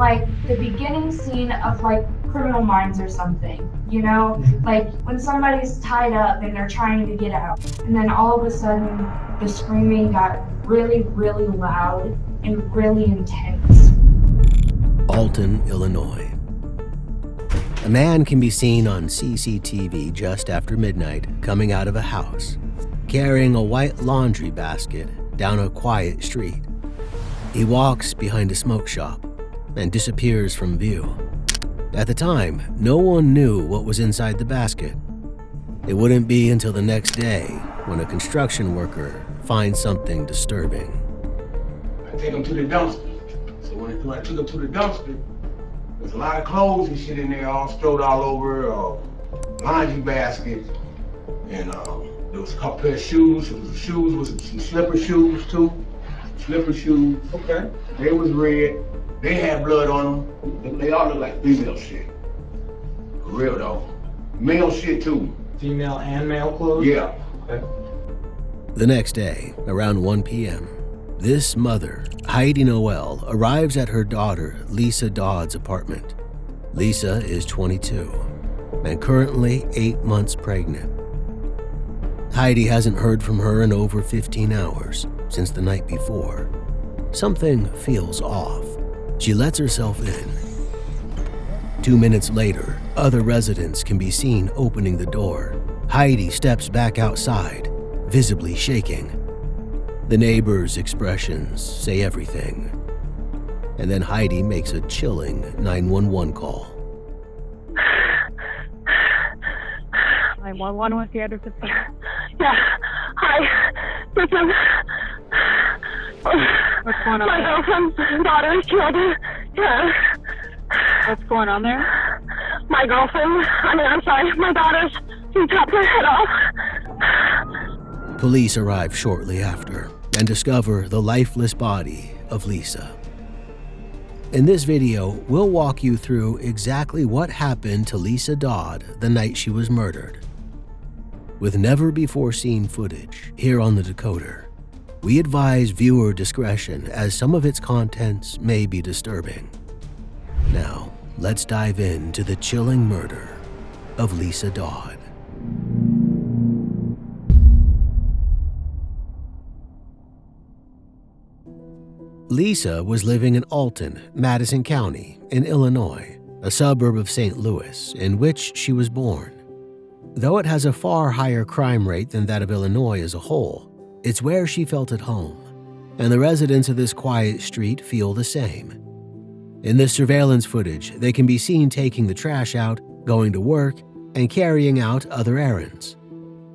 like the beginning scene of like Criminal Minds or something, you know? Like when somebody's tied up and they're trying to get out, and then all of a sudden the screaming got really, really loud and really intense. Alton, Illinois. A man can be seen on CCTV just after midnight coming out of a house, carrying a white laundry basket down a quiet street. He walks behind a smoke shop and disappears from view. At the time, no one knew what was inside the basket. It wouldn't be until the next day when a construction worker finds something disturbing. I take him to the dumpster. So when I took him to the dumpster, there's a lot of clothes and shit in there, all strode all over, laundry basket, and there was a couple pair of shoes. There was shoes with some slipper shoes too. Slipper shoes. Okay. They was red. They had blood on them. They all look like female shit. For real though. Male shit too. Female and male clothes? Yeah. Okay. The next day, around 1 p.m., this mother, Heidi Noel, arrives at her daughter, Liese Dodd's apartment. Liese is 22 and currently 8 months pregnant. Heidi hasn't heard from her in over 15 hours since the night before. Something feels off. She lets herself in. 2 minutes later, other residents can be seen opening the door. Heidi steps back outside, visibly shaking. The neighbors' expressions say everything. And then Heidi makes a chilling 911 call. 911 with the address. Yeah. Hi. Listen. What's going on? My girlfriend's daughter is killed. Yeah. What's going on there? My girlfriend, I'm sorry, my daughter's, she chopped her head off. Police arrive shortly after and discover the lifeless body of Liese. In this video, we'll walk you through exactly what happened to Liese Dodd the night she was murdered. With never-before-seen footage here on the Decoder, we advise viewer discretion as some of its contents may be disturbing. Now, let's dive into the chilling murder of Liese Dodd. Liese was living in Alton, Madison County, in Illinois, a suburb of St. Louis, in which she was born. Though it has a far higher crime rate than that of Illinois as a whole, it's where she felt at home, and the residents of this quiet street feel the same. In this surveillance footage, they can be seen taking the trash out, going to work, and carrying out other errands.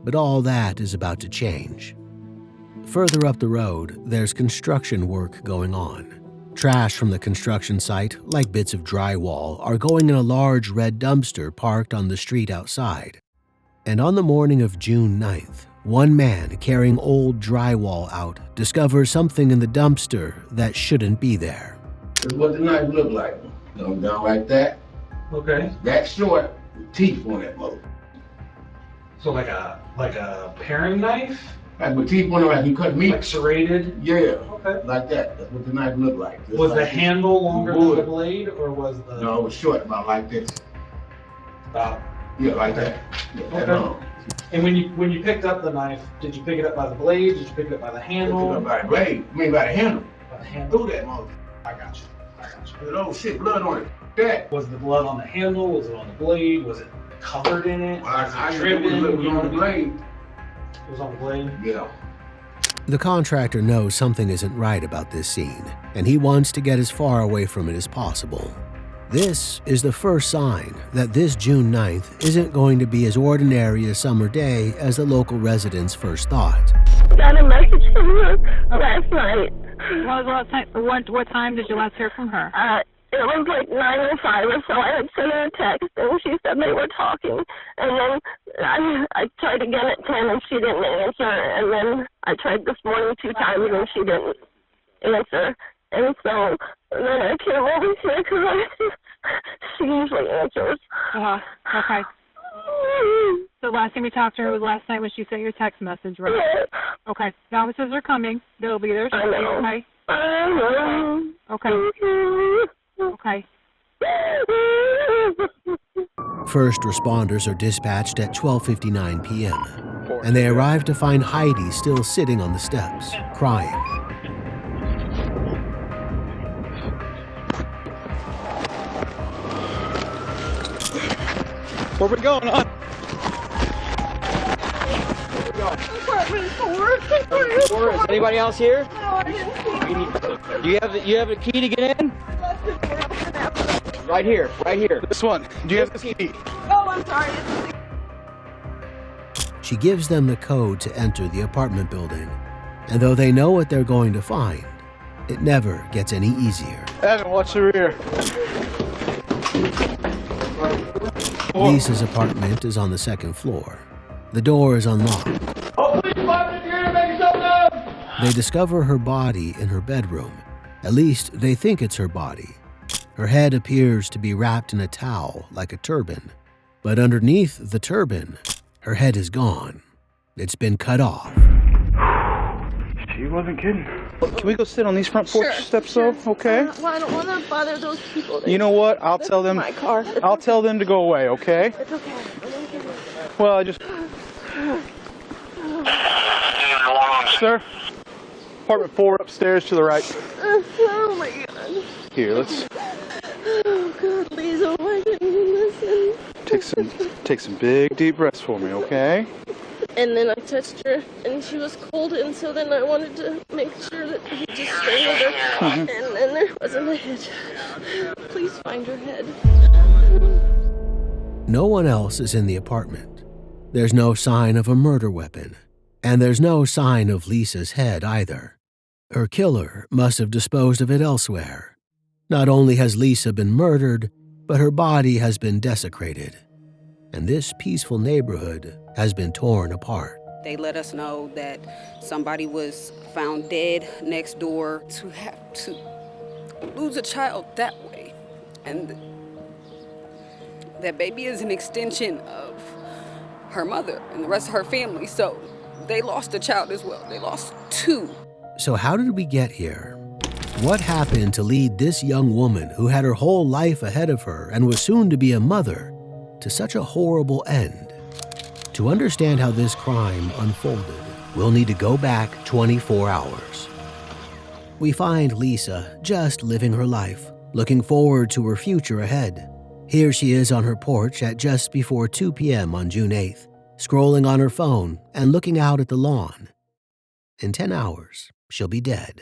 But all that is about to change. Further up the road, there's construction work going on. Trash from the construction site, like bits of drywall, are going in a large red dumpster parked on the street outside. And on the morning of June 9th, one man carrying old drywall out discovers something in the dumpster that shouldn't be there. This is what the knife looked like. Down like that. Okay. That short, with teeth on that mother. So like a paring knife? Like with teeth on it, like you cut meat. Like serrated? Yeah. Okay. Like that. That's what the knife looked like. Just Was like the handle longer than the blade, or was the... No, it was short, about like this. About... Yeah, like that. Yeah, that long. And when you picked up the knife, did you pick it up by the blade? Did you pick it up by the handle? Pick it up by the blade. I mean by the handle. By the handle. Through that mother. I got you. There's oh shit, blood on it. That. Was the blood on the handle? Was it on the blade? Was it covered in it? Well, I was it dripping? It was on the blade. It was on the blade? Yeah. The contractor knows something isn't right about this scene, and he wants to get as far away from it as possible. This is the first sign that this June 9th isn't going to be as ordinary a summer day as the local residents first thought. I got a message from her last night. What time did you last hear from her? It was like 9:05 or so. I had sent her a text, and she said they were talking. And then I tried again at 10, and she didn't answer. And then I tried this morning 2 times, and she didn't answer. And so then I came over here because she usually answers. Okay. So last time you talked to her was last night when she sent your text message, right? Yes. Okay. The officers are coming. They'll be there. I know. Okay. I know. Okay. Okay. Hi. First responders are dispatched at 12:59 p.m., and they arrive to find Heidi still sitting on the steps, crying. Where we going, huh? Apartment 4. Is anybody else here? No, I didn't see You have a key to get in? Right here. This one. Do you have the key? Oh, I'm sorry. She gives them the code to enter the apartment building, and though they know what they're going to find, it never gets any easier. Evan, watch the rear. Lisa's apartment is on the second floor. The door is unlocked. Oh, please, Bobby, if you're here, make yourself known. They discover her body in her bedroom. At least they think it's her body. Her head appears to be wrapped in a towel like a turban, but underneath the turban, her head is gone. It's been cut off. She wasn't kidding. Can we go sit on these front porch steps, though? Okay. Well, I don't want to bother those people. You know what? I'll tell them. My car. I'll tell them to go away. Okay. It's okay. Well, I just. Sir. Apartment 4 upstairs to the right. Oh my God. Here, let's Oh God, please, oh I didn't listen. take some big deep breaths for me, okay? And then I touched her, and she was cold, and so then I wanted to make sure that he just strangled her. And then there wasn't a head. Please find her head. No one else is in the apartment. There's no sign of a murder weapon, and there's no sign of Lisa's head either. Her killer must have disposed of it elsewhere. Not only has Liese been murdered, but her body has been desecrated. And this peaceful neighborhood has been torn apart. They let us know that somebody was found dead next door. To have to lose a child that way, and that baby is an extension of her mother and the rest of her family, so they lost a child as well. They lost 2. So how did we get here? What happened to lead this young woman who had her whole life ahead of her and was soon to be a mother to such a horrible end? To understand how this crime unfolded, we'll need to go back 24 hours. We find Liese just living her life, looking forward to her future ahead. Here she is on her porch at just before 2 p.m. on June 8th, scrolling on her phone and looking out at the lawn. In 10 hours, she'll be dead.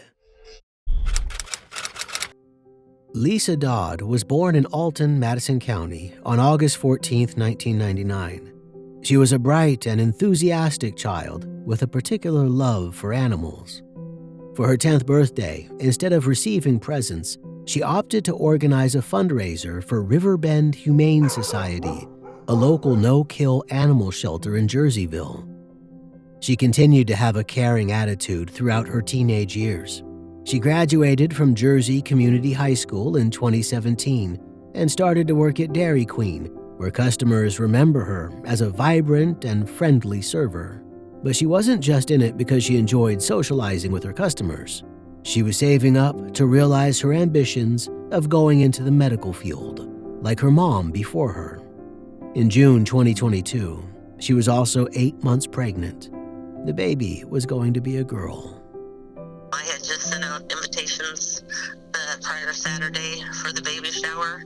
Liese Dodd was born in Alton, Madison County on August 14, 1999. She was a bright and enthusiastic child with a particular love for animals. For her 10th birthday, instead of receiving presents, she opted to organize a fundraiser for Riverbend Humane Society, a local no-kill animal shelter in Jerseyville. She continued to have a caring attitude throughout her teenage years. She graduated from Jersey Community High School in 2017 and started to work at Dairy Queen, where customers remember her as a vibrant and friendly server. But she wasn't just in it because she enjoyed socializing with her customers. She was saving up to realize her ambitions of going into the medical field, like her mom before her. In June 2022, she was also 8 months pregnant. The baby was going to be a girl. I had just sent out invitations prior Saturday for the baby shower.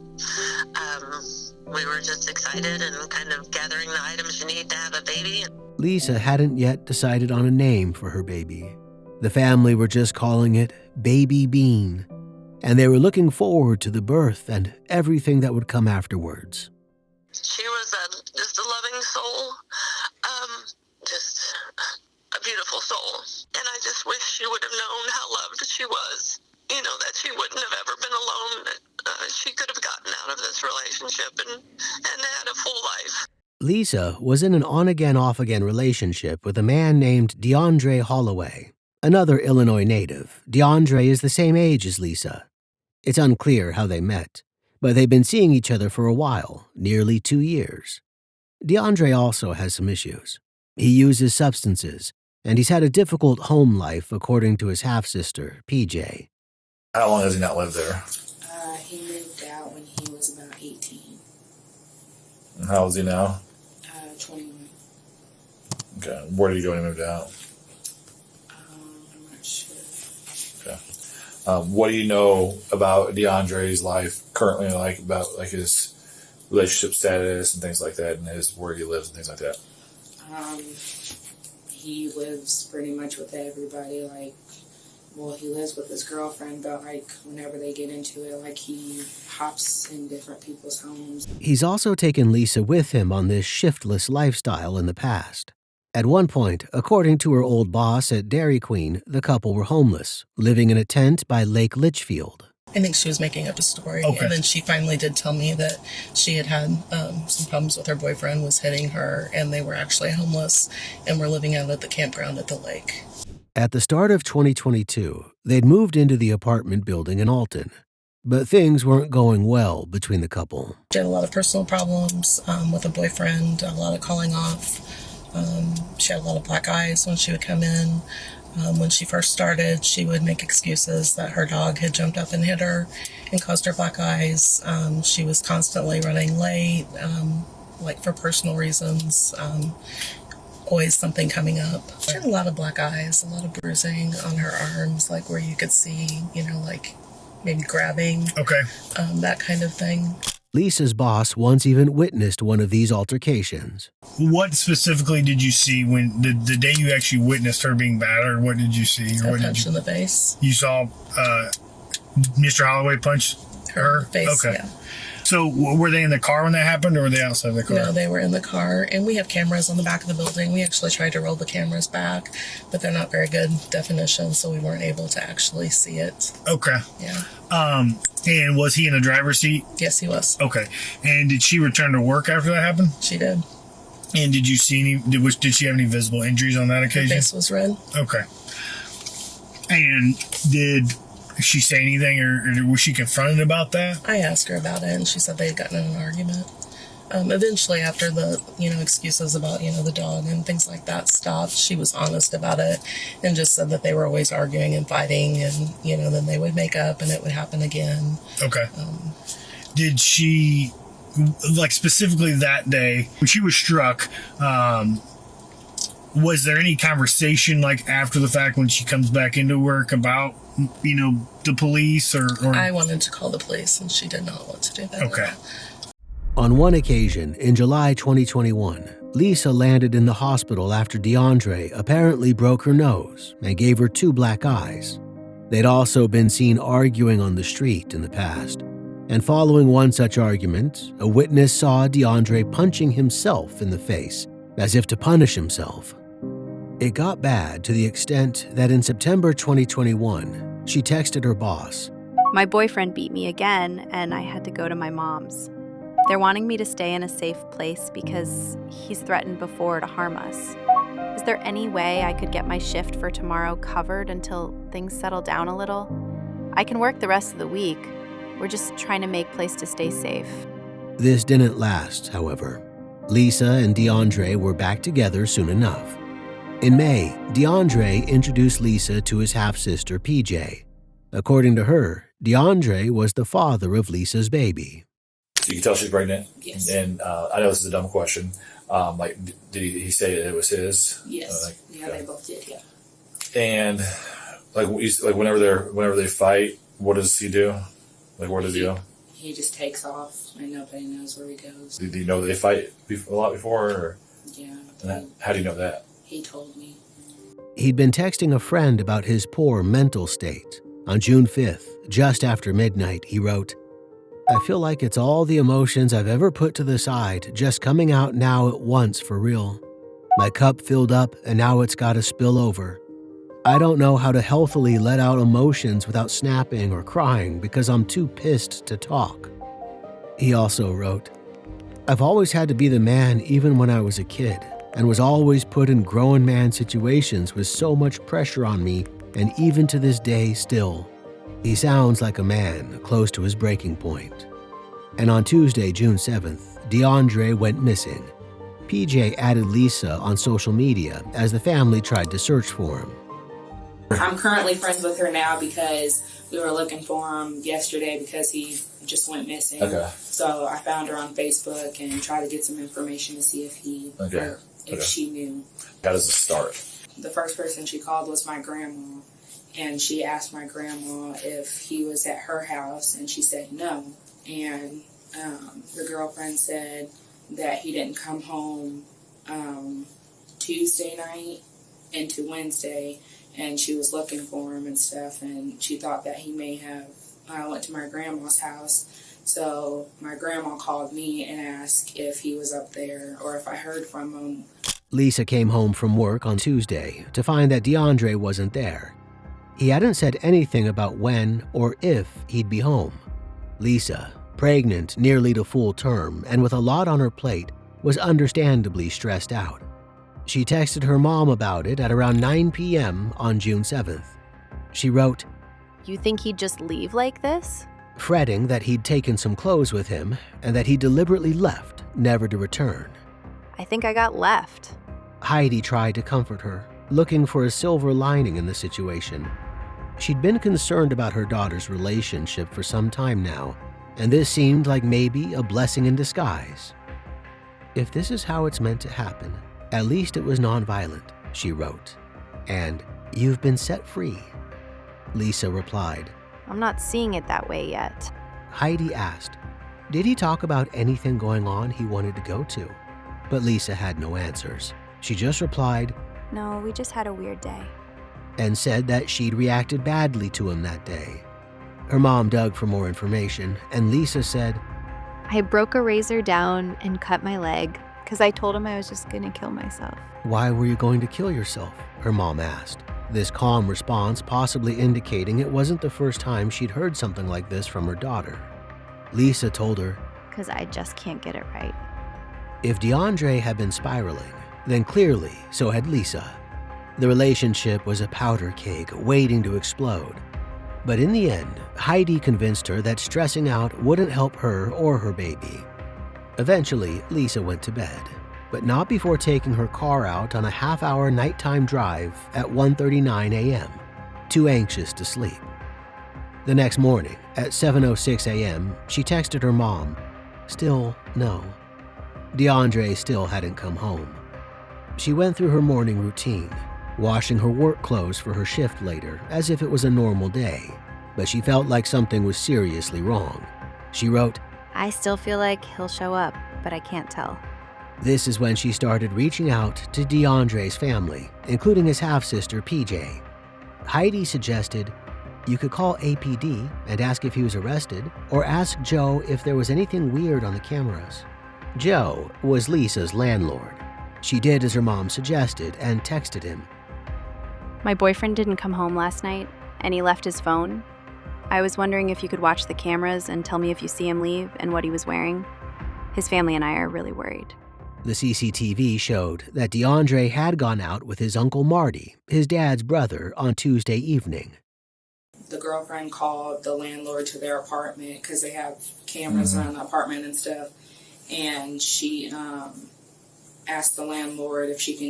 We were just excited and kind of gathering the items you need to have a baby. Liese hadn't yet decided on a name for her baby. The family were just calling it Baby Bean, and they were looking forward to the birth and everything that would come afterwards. She was just a loving soul, just a beautiful soul. And I just wish she would have known how loved she was. You know, that she wouldn't have ever been alone, that she could have gotten out of this relationship and had a full life. Liese was in an on-again, off-again relationship with a man named DeAndre Holloway, another Illinois native. DeAndre is the same age as Liese. It's unclear how they met, but they've been seeing each other for a while, nearly 2 years. DeAndre also has some issues. He uses substances, and he's had a difficult home life, according to his half-sister, PJ. How long has he not lived there? He moved out when he was about 18. And how old is he now? 21. Okay. Where did he go when he moved out? I'm not sure. Okay. What do you know about DeAndre's life currently, like about like his relationship status and things like that, and his where he lives and things like that? He lives pretty much with everybody. Like, well, he lives with his girlfriend, but like whenever they get into it, like he hops in different people's homes. He's also taken Liese with him on this shiftless lifestyle in the past. At one point, according to her old boss at Dairy Queen, the couple were homeless, living in a tent by Lake Litchfield. I think she was making up a story, and then she finally did tell me that she had some problems with her boyfriend, was hitting her, and they were actually homeless and were living out at the campground at the lake. At the start of 2022, they'd moved into the apartment building in Alton, but things weren't going well between the couple. She had a lot of personal problems with a boyfriend, a lot of calling off. She had a lot of black eyes when she would come in. When she first started, she would make excuses that her dog had jumped up and hit her and caused her black eyes. She was constantly running late, like for personal reasons. Always something coming up. She had a lot of black eyes, a lot of bruising on her arms, like where you could see, like maybe grabbing. Okay. That kind of thing. Lisa's boss once even witnessed one of these altercations. What specifically did you see when the day you actually witnessed her being battered? What did you see? A punch in the face. You saw Mr. Holloway punch her? Face, okay. Yeah. So were they in the car when that happened, or were they outside the car? No, they were in the car, and we have cameras on the back of the building. We actually tried to roll the cameras back, but they're not very good definition, so we weren't able to actually see it. Okay. Yeah. And was he in the driver's seat? Yes, he was. Okay. And did she return to work after that happened? She did. And did you see any? Did she have any visible injuries on that occasion? Her face was red. Okay. And did she say anything, or was she confronted about that? I asked her about it, and she said they had gotten in an argument. Eventually, after the excuses about the dog and things like that stopped, she was honest about it and just said that they were always arguing and fighting, and then they would make up and it would happen again. Okay. Did she, like specifically that day when she was struck, was there any conversation like after the fact when she comes back into work about the police or? I wanted to call the police, and she did not want to do that. Okay. On one occasion, in July 2021, Liese landed in the hospital after DeAndre apparently broke her nose and gave her 2 black eyes. They'd also been seen arguing on the street in the past. And following one such argument, a witness saw DeAndre punching himself in the face, as if to punish himself. It got bad to the extent that in September 2021, she texted her boss. My boyfriend beat me again, and I had to go to my mom's. They're wanting me to stay in a safe place because he's threatened before to harm us. Is there any way I could get my shift for tomorrow covered until things settle down a little? I can work the rest of the week. We're just trying to make place to stay safe. This didn't last, however. Liese and DeAndre were back together soon enough. In May, DeAndre introduced Liese to his half-sister, PJ. According to her, DeAndre was the father of Lisa's baby. So you can tell she's pregnant? Yes. And I know this is a dumb question. Did he say that it was his? Yes. They both did, yeah. And whenever they fight, what does he do? Like, where does he go? He just takes off, and nobody knows where he goes. Do you know that they fight a lot before? Or? Yeah. How do you know that? He told me. He'd been texting a friend about his poor mental state. On June 5th, just after midnight, he wrote, "I feel like it's all the emotions I've ever put to the side just coming out now at once for real. My cup filled up and now it's got to spill over. I don't know how to healthily let out emotions without snapping or crying because I'm too pissed to talk." He also wrote, "I've always had to be the man even when I was a kid and was always put in grown man situations with so much pressure on me, and even to this day still. He sounds like a man close to his breaking point." And on Tuesday, June 7th, DeAndre went missing. PJ added Liese on social media as the family tried to search for him. I'm currently friends with her now because we were looking for him yesterday because he just went missing. Okay. So I found her on Facebook and tried to get some information to see if she knew. How does it start? The first person she called was my grandma, and she asked my grandma if he was at her house, and she said no. And the girlfriend said that he didn't come home Tuesday night into Wednesday, and she was looking for him and stuff, and she thought that he may have went to my grandma's house. So my grandma called me and asked if he was up there or if I heard from him. Liese came home from work on Tuesday to find that DeAndre wasn't there. He hadn't said anything about when or if he'd be home. Liese, pregnant nearly to full term and with a lot on her plate, was understandably stressed out. She texted her mom about it at around 9 p.m. on June 7th. She wrote, "You think he'd just leave like this?" fretting that he'd taken some clothes with him and that he deliberately left, never to return. "I think I got left." Heidi tried to comfort her, looking for a silver lining in the situation. She'd been concerned about her daughter's relationship for some time now, and this seemed like maybe a blessing in disguise. "If this is how it's meant to happen, at least it was nonviolent," she wrote. And, "You've been set free." Liese replied. "I'm not seeing it that way yet." Heidi asked, did he talk about anything going on he wanted to go to? But Liese had no answers. She just replied, "No, we just had a weird day." and said that she'd reacted badly to him that day. Her mom dug for more information, and Liese said, "I broke a razor down and cut my leg because I told him I was just gonna kill myself." "Why were you going to kill yourself?" her mom asked. This calm response possibly indicating it wasn't the first time she'd heard something like this from her daughter. Liese told her, "Because I just can't get it right." If DeAndre had been spiraling, then clearly so had Liese. The relationship was a powder keg waiting to explode. But in the end, Heidi convinced her that stressing out wouldn't help her or her baby. Eventually, Liese went to bed, but not before taking her car out on a half-hour nighttime drive at 1:39 a.m., too anxious to sleep. The next morning, at 7:06 a.m., she texted her mom, still no. DeAndre still hadn't come home. She went through her morning routine, washing her work clothes for her shift later as if it was a normal day, but she felt like something was seriously wrong. She wrote, "I still feel like he'll show up, but I can't tell." This is when she started reaching out to DeAndre's family, including his half-sister PJ. Heidi suggested you could call APD and ask if he was arrested, or ask Joe if there was anything weird on the cameras. Joe was Liese's landlord. She did as her mom suggested and texted him. "My boyfriend didn't come home last night, and he left his phone. I was wondering if you could watch the cameras and tell me if you see him leave and what he was wearing. His family and I are really worried." The CCTV showed that DeAndre had gone out with his Uncle Marty, his dad's brother, on Tuesday evening. The girlfriend called the landlord to their apartment because they have cameras around the apartment and stuff, and she asked the landlord if he can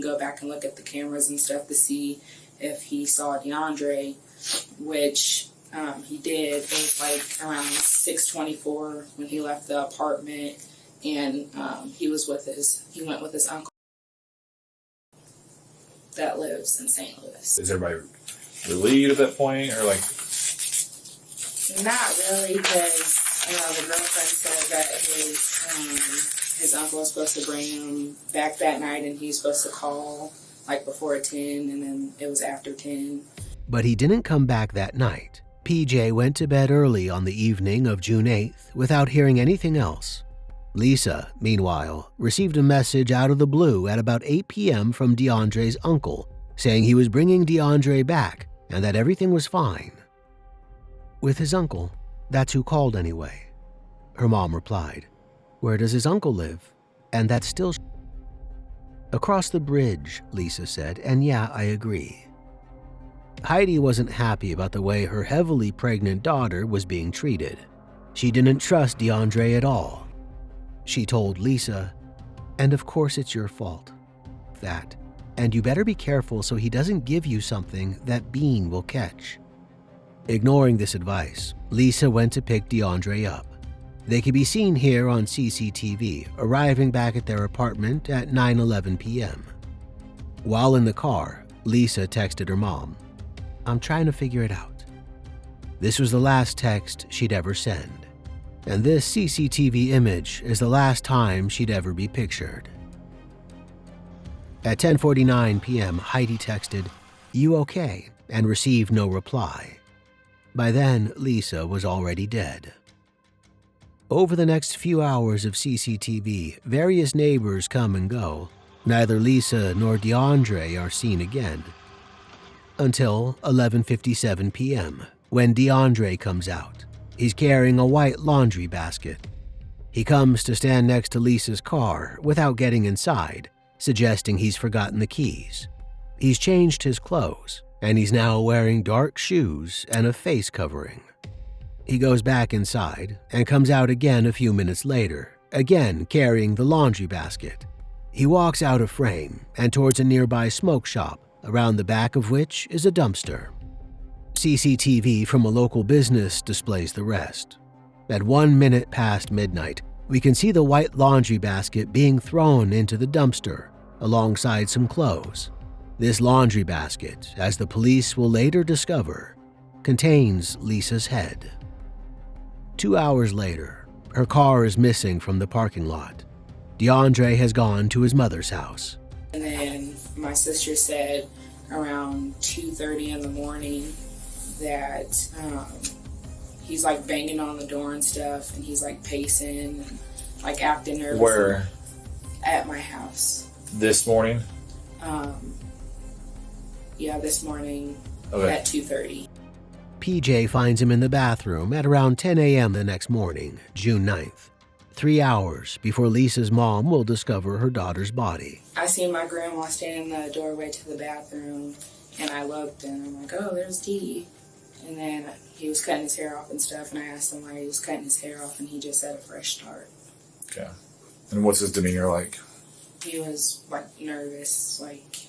go back and look at the cameras and stuff to see if he saw DeAndre, which he did. It was like around 6:24 when he left the apartment, and he went with his uncle that lives in St. Louis. Is everybody relieved at that point, or like? Not really, because the girlfriend said that his uncle was supposed to bring him back that night, and he was supposed to call like before 10, and then it was after 10. But he didn't come back that night. PJ went to bed early on the evening of June 8th without hearing anything else. Liese, meanwhile, received a message out of the blue at about 8 p.m. from DeAndre's uncle, saying he was bringing DeAndre back and that everything was fine. With his uncle, that's who called anyway. Her mom replied, "Where does his uncle live?" And that's still across the bridge, Liese said, and yeah, I agree. Heidi wasn't happy about the way her heavily pregnant daughter was being treated. She didn't trust DeAndre at all. She told Liese, "And of course it's your fault. That. And you better be careful so he doesn't give you something that Bean will catch." Ignoring this advice, Liese went to pick DeAndre up. They could be seen here on CCTV arriving back at their apartment at 9:11 p.m. While in the car, Liese texted her mom, "I'm trying to figure it out." This was the last text she'd ever send, and this CCTV image is the last time she'd ever be pictured. At 10:49 p.m., Heidi texted, "You okay?" and received no reply. By then, Liese was already dead. Over the next few hours of CCTV, various neighbors come and go. Neither Liese nor DeAndre are seen again. Until 11:57 p.m., when DeAndre comes out. He's carrying a white laundry basket. He comes to stand next to Liese's car without getting inside, suggesting he's forgotten the keys. He's changed his clothes, and he's now wearing dark shoes and a face covering. He goes back inside and comes out again a few minutes later, again carrying the laundry basket. He walks out of frame and towards a nearby smoke shop, around the back of which is a dumpster. CCTV from a local business displays the rest. At 1 minute past midnight, we can see the white laundry basket being thrown into the dumpster alongside some clothes. This laundry basket, as the police will later discover, contains Liese's head. 2 hours later, her car is missing from the parking lot. DeAndre has gone to his mother's house. And then my sister said around 2:30 in the morning that he's like banging on the door and stuff, and he's like pacing and like acting nervous. Where? At my house. This morning? Yeah, this morning Okay. at 2:30. PJ finds him in the bathroom at around 10 a.m. the next morning, June 9th, 3 hours before Liese's mom will discover her daughter's body. I seen my grandma stand in the doorway to the bathroom, and I looked, and I'm like, oh, there's Dee. And then he was cutting his hair off and stuff, and I asked him why he was cutting his hair off, and he just said a fresh start. Okay. And what's his demeanor like? He was like nervous, like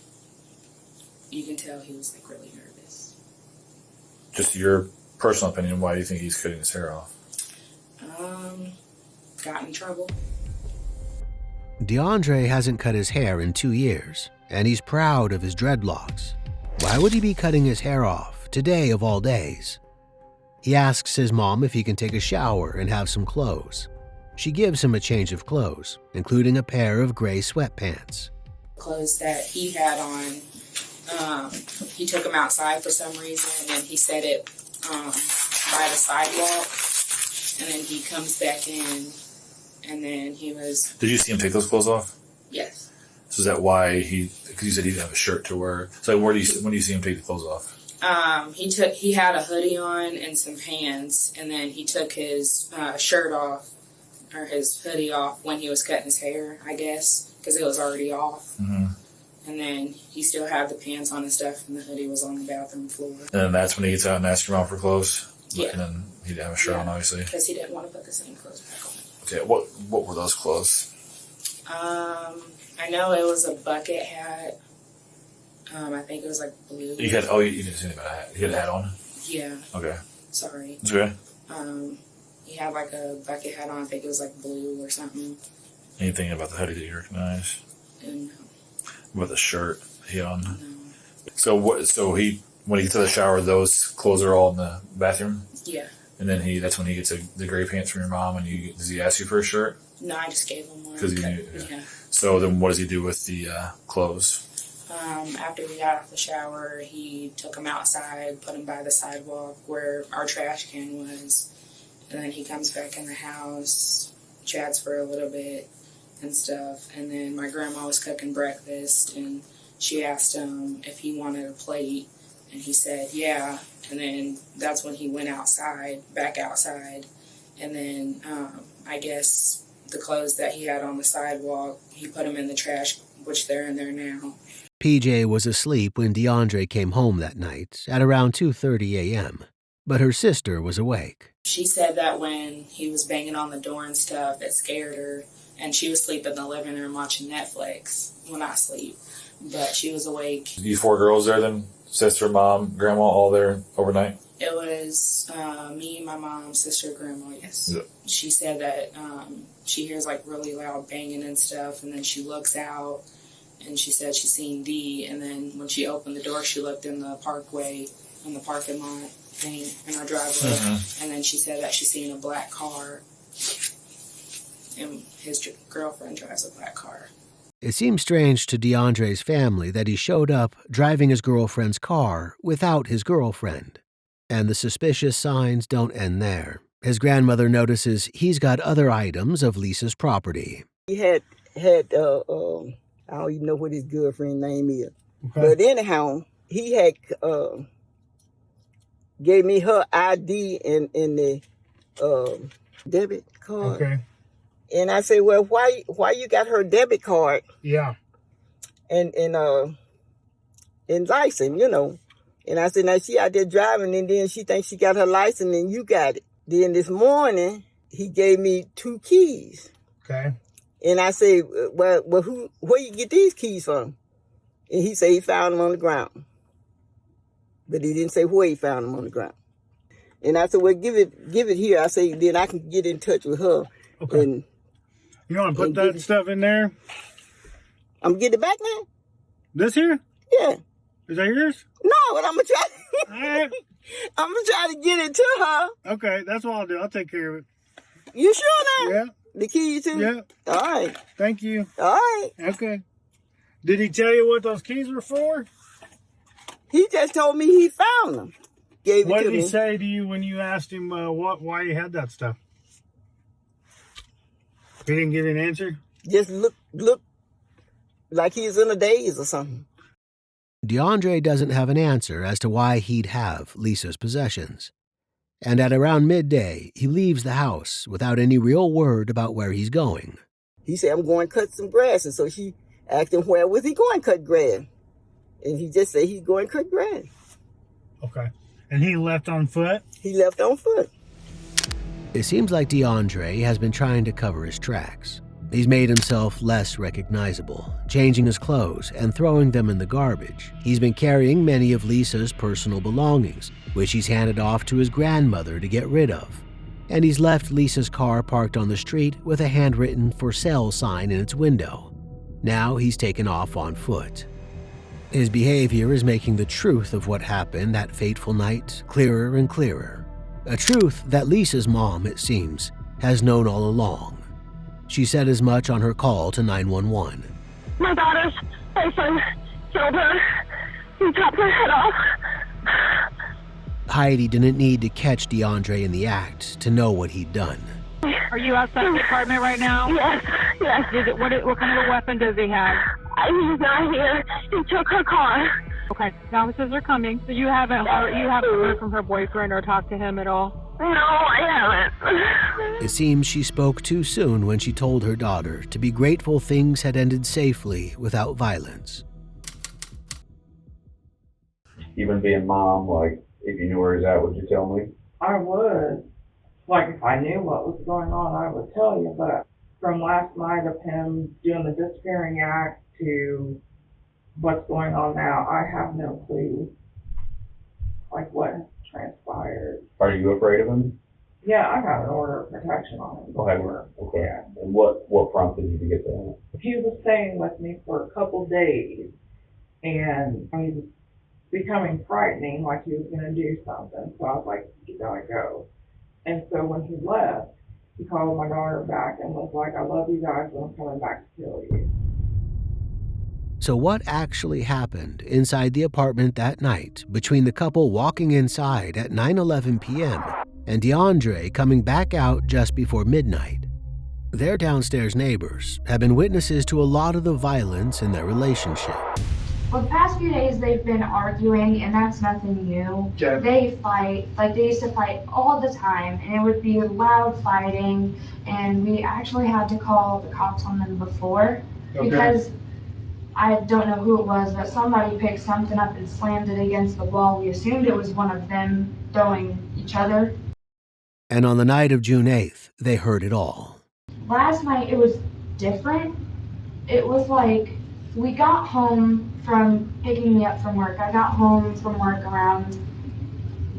you can tell he was like really nervous. Just your personal opinion, why do you think he's cutting his hair off? Got in trouble. DeAndre hasn't cut his hair in 2 years, and he's proud of his dreadlocks. Why would he be cutting his hair off today of all days? He asks his mom if he can take a shower and have some clothes. She gives him a change of clothes, including a pair of gray sweatpants. Clothes that he had on, he took them outside for some reason, and he set it by the sidewalk, and then he comes back in, and then he was... Did you see him take those clothes off? Yes. So is that why because you said he didn't have a shirt to wear. So when do you see him take the clothes off? He had a hoodie on and some pants, and then he took his shirt off, or his hoodie off when he was cutting his hair, I guess, because it was already off. Mm-hmm. And then he still had the pants on and stuff, and the hoodie was on the bathroom floor. And then that's when he gets out and asks your mom for clothes? Yeah. And then he didn't have a shirt on, obviously? Because he didn't want to put the same clothes back on. Okay, what were those clothes? I know it was a bucket hat. I think it was like blue. You didn't see anything about a hat. He had a hat on? Yeah. Okay. Sorry. It's okay. He had like a bucket hat on. I think it was like blue or something. Anything about the hoodie that you recognize? No. What about the shirt he had on? No. So when he gets to the shower, those clothes are all in the bathroom? Yeah. And then that's when he gets the gray pants from your mom, and does he ask you for a shirt? No, I just gave him one. Because he knew. Yeah. So then what does he do with the clothes? After he got off the shower, he took them outside, put them by the sidewalk where our trash can was. And then he comes back in the house, chats for a little bit and stuff. And then my grandma was cooking breakfast, and she asked him if he wanted a plate. And he said, yeah. And then that's when he went back outside. And then I guess the clothes that he had on the sidewalk, he put them in the trash, which they're in there now. PJ was asleep when DeAndre came home that night at around 2:30 a.m., but her sister was awake. She said that when he was banging on the door and stuff, it scared her, and she was asleep in the living room watching Netflix when I sleep. But she was awake. You 4 girls there then sister, mom, grandma all there overnight? It was me, my mom, sister, grandma, yes. Yeah. She said that she hears like really loud banging and stuff, and then she looks out, and she said she seen D, and then when she opened the door, she looked in the parkway, in the parking lot thing, in our driveway, and then she said that she seen a black car, and his girlfriend drives a black car. It seems strange to DeAndre's family that he showed up driving his girlfriend's car without his girlfriend. And the suspicious signs don't end there. His grandmother notices he's got other items of Lisa's property. He had I don't even know what his girlfriend's name is. Okay. But anyhow, he had gave me her ID in the debit card. Okay. And I said, well, why you got her debit card? Yeah. And license, you know. And I said, now she out there driving, and then she thinks she got her license, and you got it. Then this morning, he gave me 2 keys. Okay. And I said, well, where you get these keys from? And he said he found them on the ground. But he didn't say where he found them on the ground. And I said, well, give it here. I said, then I can get in touch with her. Okay. And you want to put that stuff in there? I'm getting it back now? This here? Yeah. Is that yours? No, but I'm going to try. Right. I'm going to try to get it to her. Okay, that's what I'll do. I'll take care of it. You sure now? Yeah. The keys too? Yeah. All right. Thank you. All right. Okay. Did he tell you what those keys were for? He just told me he found them. Gave it to me. What did he say to you when you asked him why he had that stuff? He didn't get an answer? Just look like he's in a daze or something. DeAndre doesn't have an answer as to why he'd have Lisa's possessions. And at around midday, he leaves the house without any real word about where he's going. He said, I'm going to cut some grass. And so she asked him, where was he going to cut grass? And he just said he's going to cut grass. Okay. And he left on foot? He left on foot. It seems like DeAndre has been trying to cover his tracks. He's made himself less recognizable, changing his clothes and throwing them in the garbage. He's been carrying many of Lisa's personal belongings, which he's handed off to his grandmother to get rid of. And he's left Lisa's car parked on the street with a handwritten "for sale" sign in its window. Now he's taken off on foot. His behavior is making the truth of what happened that fateful night clearer and clearer. A truth that Lisa's mom, it seems, has known all along. She said as much on her call to 911. My daughter's boyfriend killed her. He chopped her head off. Heidi didn't need to catch DeAndre in the act to know what he'd done. Are you outside the apartment right now? Yes, yes. What kind of a weapon does he have? He's not here. He took her car. Okay, the officers are coming. So you haven't heard from her boyfriend or talked to him at all? No, I haven't. It seems she spoke too soon when she told her daughter to be grateful things had ended safely without violence. Even being mom, like, if you knew where he's at, would you tell me? I would. Like, if I knew what was going on, I would tell you, but from last night of him doing the disappearing act to what's going on now, I have no clue, like, what transpired. Are you afraid of him? Yeah, I got an order of protection on him before. Okay. Yeah. And what prompted you to get that? He was staying with me for a couple days, and he was becoming frightening, like he was going to do something. So I was like, you gotta go. And so when he left, he called my daughter back and was like, I love you guys, and I'm coming back to kill you. So what actually happened inside the apartment that night between the couple walking inside at 9:11 p.m. and DeAndre coming back out just before midnight? Their downstairs neighbors have been witnesses to a lot of the violence in their relationship. Well, the past few days they've been arguing, and that's nothing new. Okay. They fight, like they used to fight all the time, and it would be loud fighting, and we actually had to call the cops on them before, because I don't know who it was, but somebody picked something up and slammed it against the wall. We assumed it was one of them throwing each other. And on the night of June 8th, they heard it all. Last night it was different. It was like we got home from picking me up from work. I got home from work around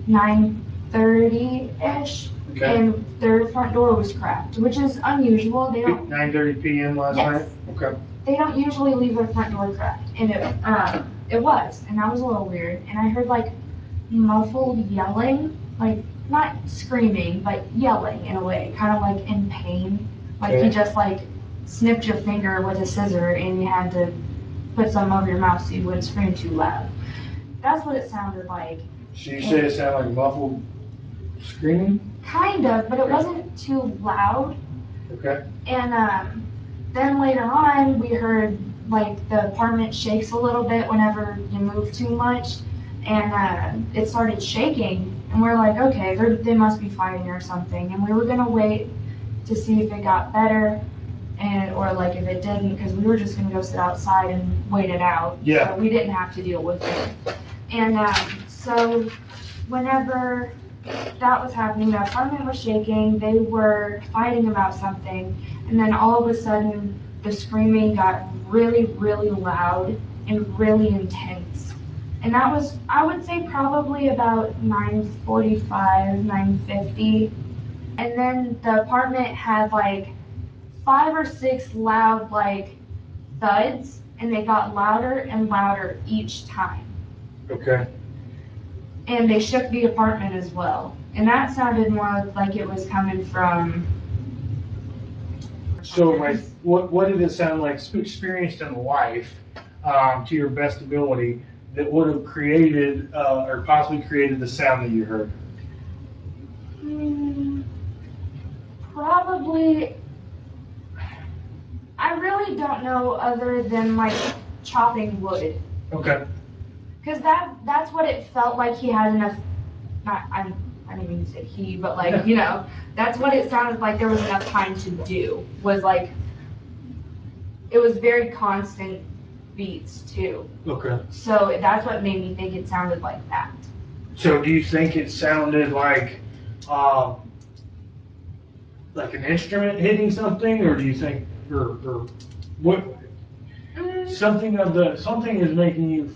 9:30-ish, Okay. and their front door was cracked, which is unusual. They don't. 9:30 p.m. last night? Okay. They don't usually leave their front door cracked, and it was, and that was a little weird. And I heard like muffled yelling, like not screaming, but yelling in a way, kind of like in pain, like Okay. you just like snipped your finger with a scissor and you had to put some over your mouth so you wouldn't scream too loud. That's what it sounded like. So you said it sounded like muffled screaming? Kind of, but it wasn't too loud. Okay. And then later on, we heard like the apartment shakes a little bit whenever you move too much, and it started shaking. And we're like, okay, they must be fighting or something. And we were gonna wait to see if it got better, or like if it didn't, because we were just gonna go sit outside and wait it out. Yeah. So we didn't have to deal with it. And so whenever that was happening, the apartment was shaking, they were fighting about something, and then all of a sudden the screaming got really, really loud and really intense. And that was, I would say, probably about 9:45, 9:50. And then the apartment had like 5 or 6 loud like thuds, and they got louder and louder each time. Okay. And they shook the apartment as well. And that sounded more like it was coming from. So, like, what did it sound like, experienced in life, to your best ability, that would have created, or possibly created the sound that you heard? Probably. I really don't know, other than like chopping wood. Okay. Because that's what it felt like. He had enough. I didn't mean to say he, but like, you know, that's what it sounded like there was enough time to do. Was like, it was very constant beats too. Okay. So that's what made me think it sounded like that. So do you think it sounded like an instrument hitting something, or do you think, or what? Something is making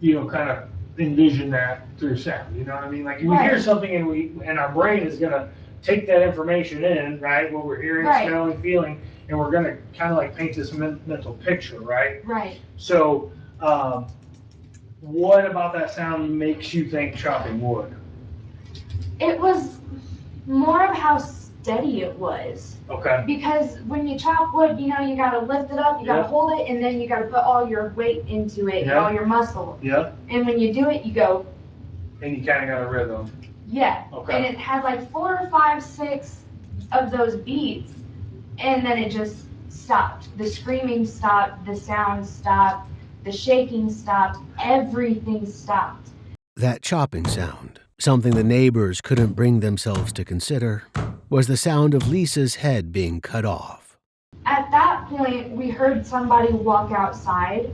you kind of envision that through sound. You know what I mean? Like, we hear something and our brain is gonna take that information in, right? What we're hearing, smelling, feeling, and we're gonna kind of like paint this mental picture, right? Right. So, what about that sound makes you think chopping wood? It was more of how steady it was. Okay. Because when you chop wood, you know, you gotta lift it up, you gotta hold it, and then you gotta put all your weight into it, and all your muscle. Yeah. And when you do it, you go. And you kind of got a rhythm. Yeah. Okay. And it had like 4 or 5, 6 of those beats, and then it just stopped. The screaming stopped, the sound stopped, the shaking stopped, everything stopped. That chopping sound, something the neighbors couldn't bring themselves to consider, was the sound of Liese's head being cut off. At that point, we heard somebody walk outside,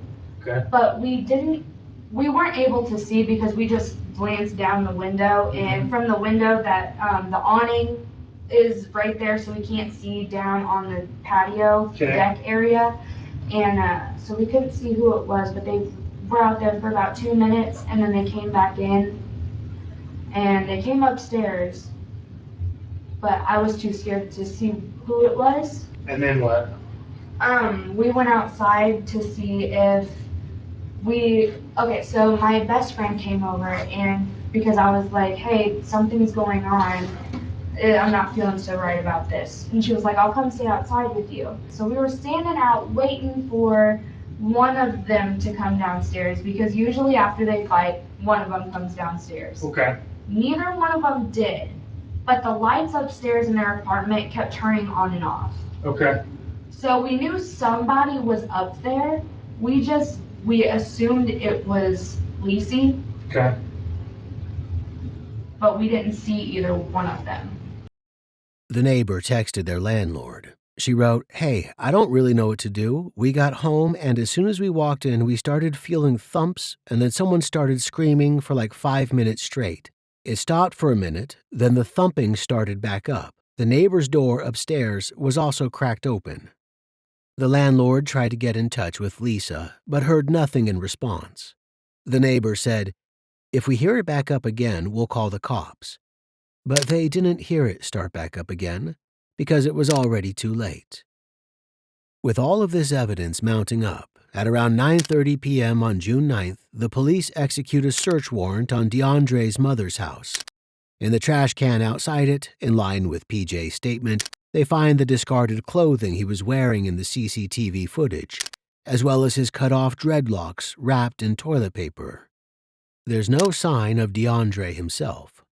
but we weren't able to see because we just glanced down the window, and from the window that the awning is right there, so we can't see down on the patio deck area, and so we couldn't see who it was, but they were out there for about 2 minutes, and then they came back in, and they came upstairs, but I was too scared to see who it was. And then what? We went outside to see if so my best friend came over, and because I was like, hey, something's going on, I'm not feeling so right about this. And she was like, I'll come stay outside with you. So we were standing out waiting for one of them to come downstairs, because usually after they fight, one of them comes downstairs. Okay. Neither one of them did, but the lights upstairs in their apartment kept turning on and off. Okay. So we knew somebody was up there. We assumed it was Liese. Okay. But we didn't see either one of them. The neighbor texted their landlord. She wrote, "Hey, I don't really know what to do. We got home, and as soon as we walked in, we started feeling thumps, and then someone started screaming for like 5 minutes straight. It stopped for a minute, then the thumping started back up. The neighbor's door upstairs was also cracked open." The landlord tried to get in touch with Liese, but heard nothing in response. The neighbor said, "If we hear it back up again, we'll call the cops." But they didn't hear it start back up again because it was already too late. With all of this evidence mounting up, at around 9:30 p.m. on June 9th, the police execute a search warrant on DeAndre's mother's house. In the trash can outside it, in line with PJ's statement, they find the discarded clothing he was wearing in the CCTV footage, as well as his cut-off dreadlocks wrapped in toilet paper. There's no sign of DeAndre himself.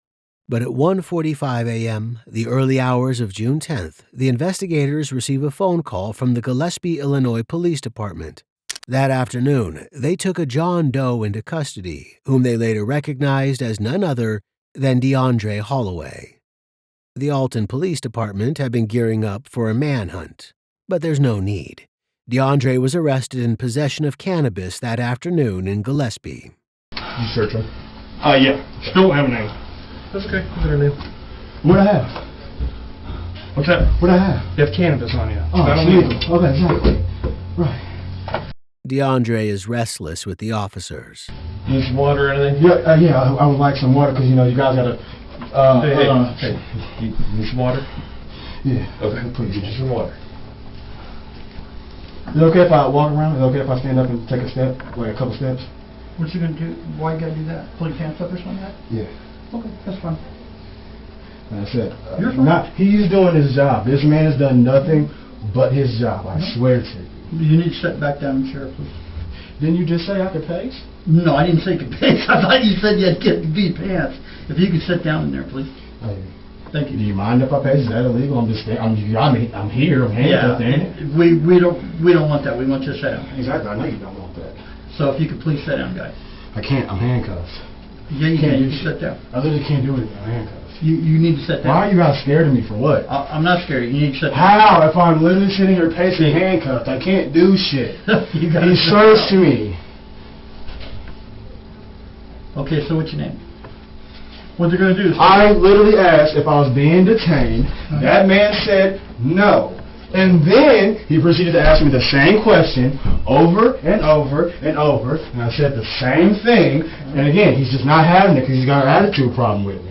But at 1:45 a.m., the early hours of June 10th, the investigators receive a phone call from the Gillespie, Illinois Police Department. That afternoon, they took a John Doe into custody, whom they later recognized as none other than DeAndre Holloway. The Alton Police Department had been gearing up for a manhunt, but there's no need. DeAndre was arrested in possession of cannabis that afternoon in Gillespie. You search him? Yeah. Don't have a name. That's okay. What's her name? What'd I have? What's that? What'd I have? You have cannabis on you. Oh, legal. Okay, exactly. Right. DeAndre is restless with the officers. Need some water or anything? Yeah, I would like some water because, you guys got to... Hey. You need some water? Yeah. Okay, please get you some water. Is it okay if I walk around? Is it okay if I stand up and take a step, like a couple steps? What you gonna do? Why you gotta do that? Pull your pants up or something like that? Yeah. Okay, that's fine. That's it. You're fine. He's doing his job. This man has done nothing but his job. I swear to you. You need to sit back down in the chair, please. Didn't you just say I could pace? No, I didn't say you could pace. I thought you said you had to get beat pants. If you could sit down in there, please. Thank you. Do you mind if I pace? Is that illegal? I'm here. I'm handcuffed, ain't it? We don't want that. We want you to sit down. Exactly. I know you don't want that. So if you could please sit down, guys. I can't. I'm handcuffed. Yeah, you can. You sit down. I literally can't do it. I'm handcuffed. You need to sit down. Why are you guys scared of me for what? I'm not scared. You need to sit down. How? If I'm literally sitting here pacing handcuffed, I can't do shit. He searched me. Okay, so what's your name? What they're going to do is... I literally asked if I was being detained. That man said no. And then he proceeded to ask me the same question over and over and over. And I said the same thing. And again, he's just not having it because he's got an attitude problem with me.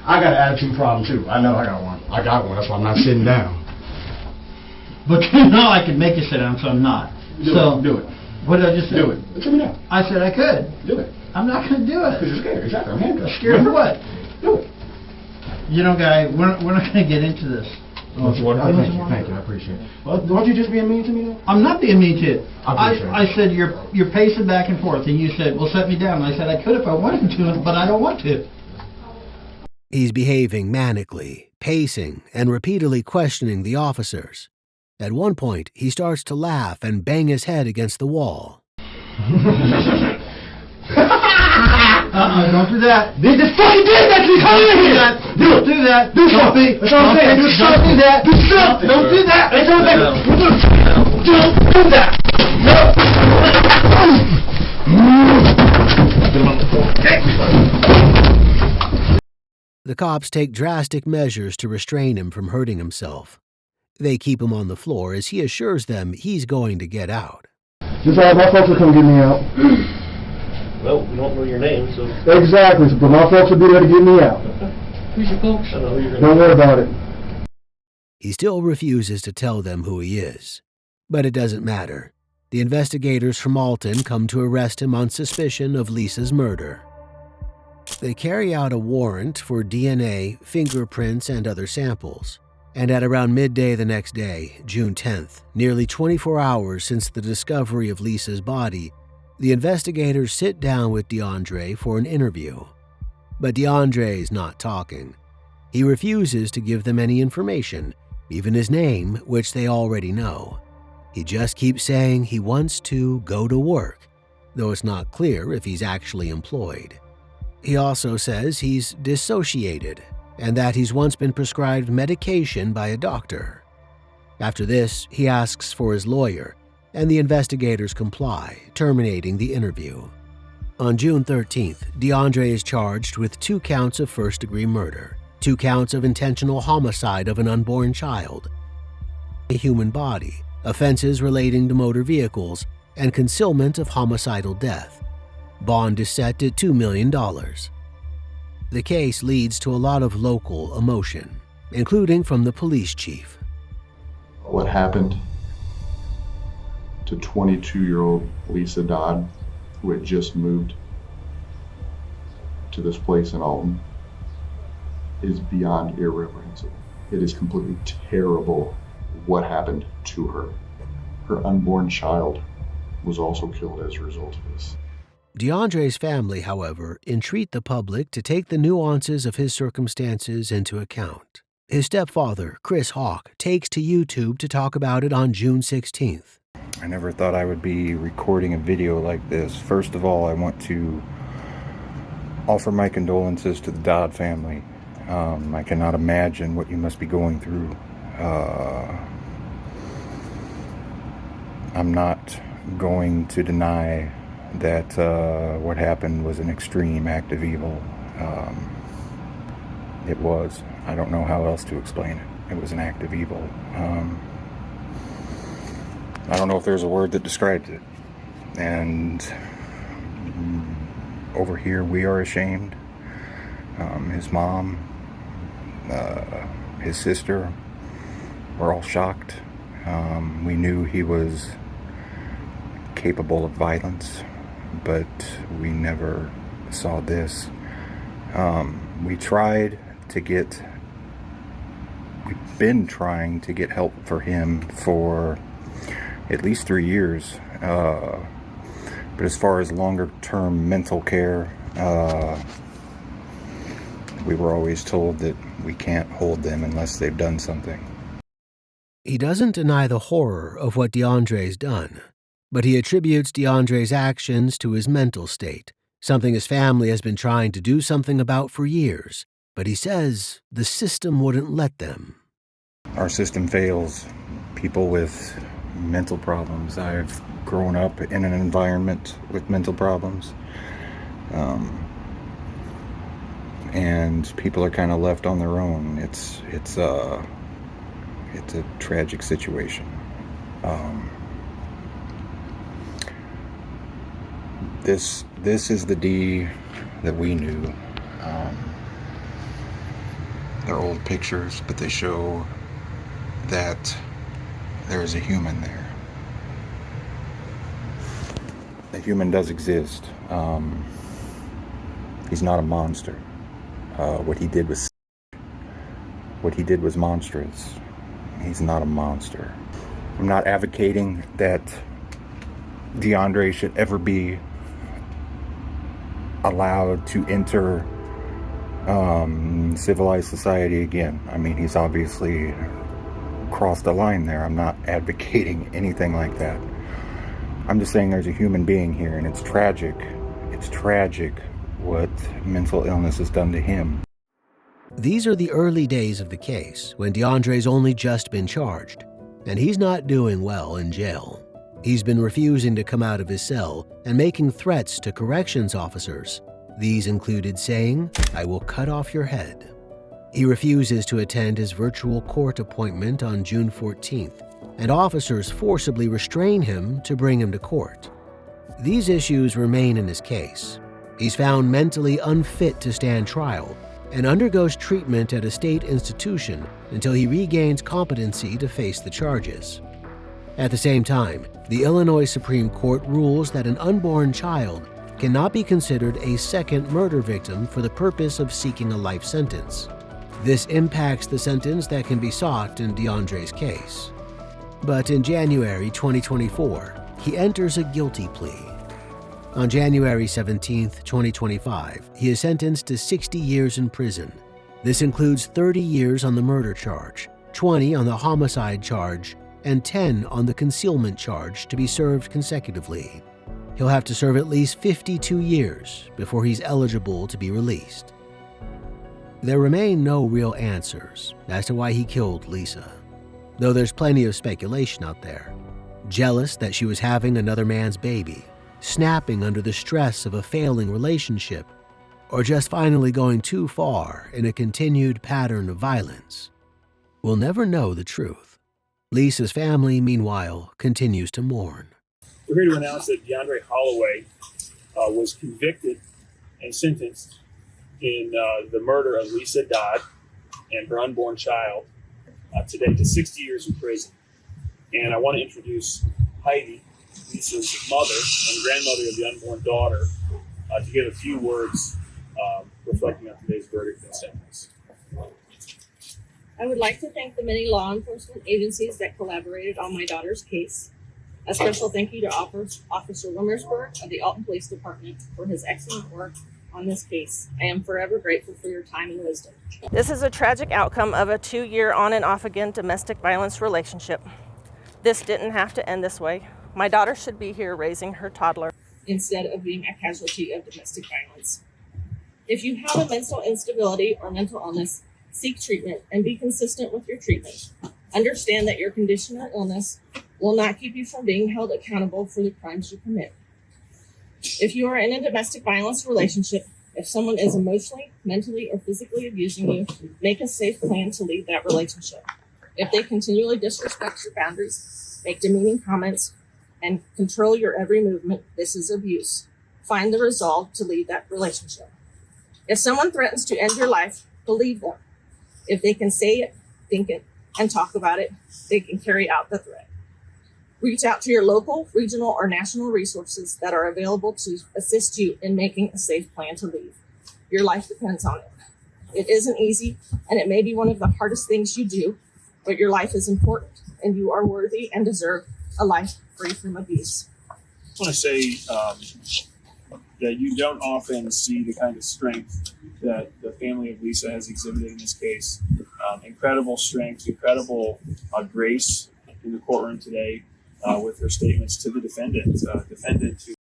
I got an attitude problem too. I know I got one. That's why I'm not sitting down. But you know I could make you sit down, so I'm not. Do it. What did I just say? Do it. Sit me down. I said I could. Do it. I'm not going to do it. Because you're scared. Exactly. I'm handcuffed. Scared for what? Do it. You know, guy, we're not going to get into this. Oh, thank you. I appreciate it. Well, weren't you just being mean to me though? I'm not being mean to you. I said you're pacing back and forth, and you said, well, set me down. And I said I could if I wanted to, but I don't want to. He's behaving manically, pacing, and repeatedly questioning the officers. At one point, he starts to laugh and bang his head against the wall. Don't do that. They just fucking did that. You come in here. Don't do that. Do something. That's what I'm saying. Do something. Do something. Don't do that. Don't do that. The cops take drastic measures to restrain him from hurting himself. They keep him on the floor as he assures them he's going to get out. Just have my folks will come get me out. Well, we don't know your name, so... Exactly, but my folks will be there to get me out. Who's your folks? I know you're Don't worry about it. He still refuses to tell them who he is. But it doesn't matter. The investigators from Alton come to arrest him on suspicion of Liese's murder. They carry out a warrant for DNA, fingerprints, and other samples. And at around midday the next day, June 10th, nearly 24 hours since the discovery of Liese's body, the investigators sit down with DeAndre for an interview. But DeAndre's not talking. He refuses to give them any information, even his name, which they already know. He just keeps saying he wants to go to work, though it's not clear if he's actually employed. He also says he's dissociated and that he's once been prescribed medication by a doctor. After this, he asks for his lawyer, and the investigators comply, terminating the interview. On June 13th, DeAndre is charged with 2 counts of first-degree murder, 2 counts of intentional homicide of an unborn child, a human body, offenses relating to motor vehicles, and concealment of homicidal death. Bond is set at $2 million. The case leads to a lot of local emotion, including from the police chief. What happened to 22-year-old Liese Dodd, who had just moved to this place in Alton, is beyond irreprehensible. It is completely terrible what happened to her. Her unborn child was also killed as a result of this. DeAndre's family, however, entreat the public to take the nuances of his circumstances into account. His stepfather, Chris Hawk, takes to YouTube to talk about it on June 16th. I never thought I would be recording a video like this. First of all, I want to offer my condolences to the Dodd family. I cannot imagine what you must be going through. I'm not going to deny that what happened was an extreme act of evil. It was. I don't know how else to explain it. It was an act of evil. I don't know if there's a word that describes it. And over here we are ashamed. His mom, his sister, we're all shocked. We knew he was capable of violence, but we never saw this. We've been trying to get help for him for at least 3 years. But as far as longer term mental care, we were always told that we can't hold them unless they've done something. He doesn't deny the horror of what DeAndre's done, but he attributes DeAndre's actions to his mental state, something his family has been trying to do something about for years, but he says the system wouldn't let them. Our system fails people with mental problems. I've grown up in an environment with mental problems, and people are kind of left on their own. It's a tragic situation. This is the D that we knew. They're old pictures, but they show that there is a human there. The human does exist. He's not a monster. What he did was monstrous. He's not a monster. I'm not advocating that DeAndre should ever be allowed to enter civilized society again. I mean, he's obviously crossed the line there. I'm not advocating anything like that. I'm just saying there's a human being here, and it's tragic. It's tragic what mental illness has done to him. These are the early days of the case, when DeAndre's only just been charged, and he's not doing well in jail. He's been refusing to come out of his cell and making threats to corrections officers. These included saying, "I will cut off your head." He refuses to attend his virtual court appointment on June 14th, and officers forcibly restrain him to bring him to court. These issues remain in his case. He's found mentally unfit to stand trial and undergoes treatment at a state institution until he regains competency to face the charges. At the same time, the Illinois Supreme Court rules that an unborn child cannot be considered a second murder victim for the purpose of seeking a life sentence. This impacts the sentence that can be sought in DeAndre's case. But in January 2024, he enters a guilty plea. On January 17, 2025, he is sentenced to 60 years in prison. This includes 30 years on the murder charge, 20 on the homicide charge, and 10 on the concealment charge to be served consecutively. He'll have to serve at least 52 years before he's eligible to be released. There remain no real answers as to why he killed Liese, though there's plenty of speculation out there. Jealous that she was having another man's baby, snapping under the stress of a failing relationship, or just finally going too far in a continued pattern of violence? We'll never know the truth. Lisa's family, meanwhile, continues to mourn. We're here to announce that DeAndre Holloway was convicted and sentenced in the murder of Liese Dodd and her unborn child today to 60 years in prison. And I want to introduce Heidi, Lisa's mother and grandmother of the unborn daughter, to give a few words reflecting on today's verdict and sentence. I would like to thank the many law enforcement agencies that collaborated on my daughter's case. A special thank you to Officer Wimmersberg of the Alton Police Department for his excellent work on this case. I am forever grateful for your time and wisdom. This is a tragic outcome of a 2-year on and off again domestic violence relationship. This didn't have to end this way. My daughter should be here raising her toddler instead of being a casualty of domestic violence. If you have a mental instability or mental illness, seek treatment and be consistent with your treatment. Understand that your condition or illness will not keep you from being held accountable for the crimes you commit. If you are in a domestic violence relationship, if someone is emotionally, mentally, or physically abusing you, make a safe plan to leave that relationship. If they continually disrespect your boundaries, make demeaning comments, and control your every movement, this is abuse. Find the resolve to leave that relationship. If someone threatens to end your life, believe them. If they can say it, think it, and talk about it, they can carry out the threat. Reach out to your local, regional, or national resources that are available to assist you in making a safe plan to leave. Your life depends on it. It isn't easy, and it may be one of the hardest things you do, but your life is important, and you are worthy and deserve a life free from abuse. I want to say that you don't often see the kind of strength that the family of Liese has exhibited in this case. Incredible strength, incredible grace in the courtroom today with her statements to the defendant who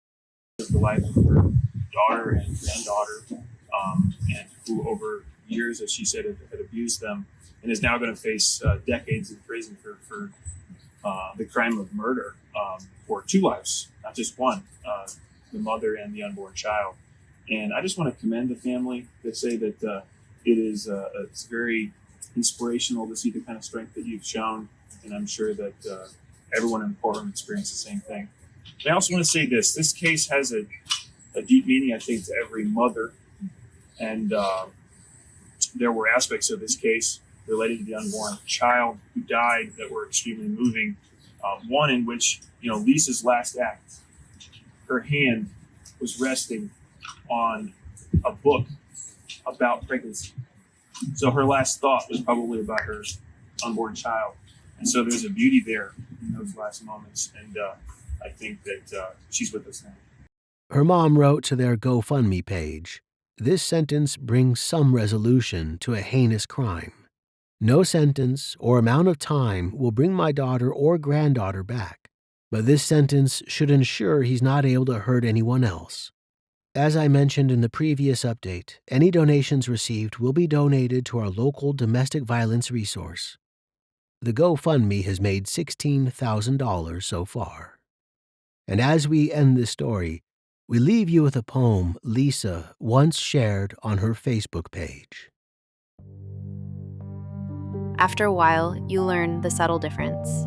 lived the life of her daughter and granddaughter, and who over years, as she said, had abused them, and is now going to face decades in prison for the crime of murder for 2 lives, not just one, the mother and the unborn child. And I just want to commend the family to say that it's very inspirational to see the kind of strength that you've shown, and I'm sure that everyone in the courtroom experienced the same thing. But I also want to say this case has a deep meaning, I think, to every mother, and there were aspects of this case related to the unborn child who died that were extremely moving. One in which, Lisa's last act, her hand was resting on a book about pregnancy. So her last thought was probably about her unborn child. And so there's a beauty there in those last moments. And I think that she's with us now. Her mom wrote to their GoFundMe page, "This sentence brings some resolution to a heinous crime. No sentence or amount of time will bring my daughter or granddaughter back, but this sentence should ensure he's not able to hurt anyone else. As I mentioned in the previous update, any donations received will be donated to our local domestic violence resource. The GoFundMe has made $16,000 so far." And as we end this story, we leave you with a poem Liese once shared on her Facebook page. After a while, you learn the subtle difference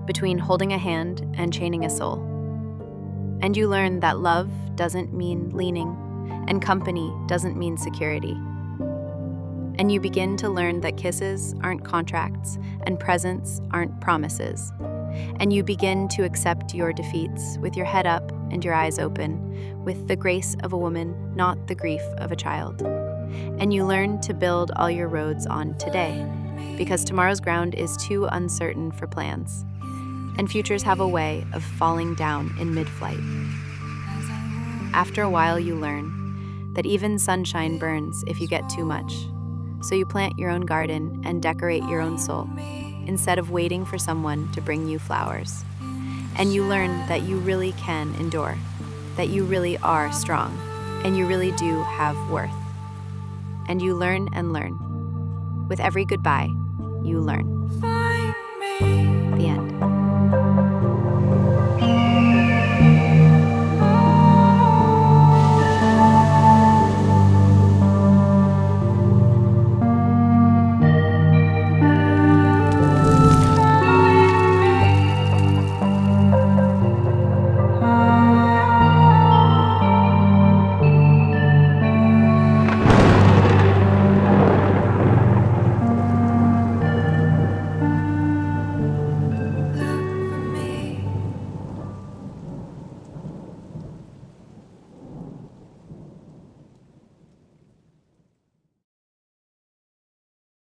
between holding a hand and chaining a soul. And you learn that love doesn't mean leaning, and company doesn't mean security. And you begin to learn that kisses aren't contracts, and presents aren't promises. And you begin to accept your defeats with your head up and your eyes open, with the grace of a woman, not the grief of a child. And you learn to build all your roads on today, because tomorrow's ground is too uncertain for plans, and futures have a way of falling down in mid-flight. After a while, you learn that even sunshine burns if you get too much, so you plant your own garden and decorate your own soul, instead of waiting for someone to bring you flowers. And you learn that you really can endure, that you really are strong, and you really do have worth. And you learn and learn. With every goodbye, you learn. Find me.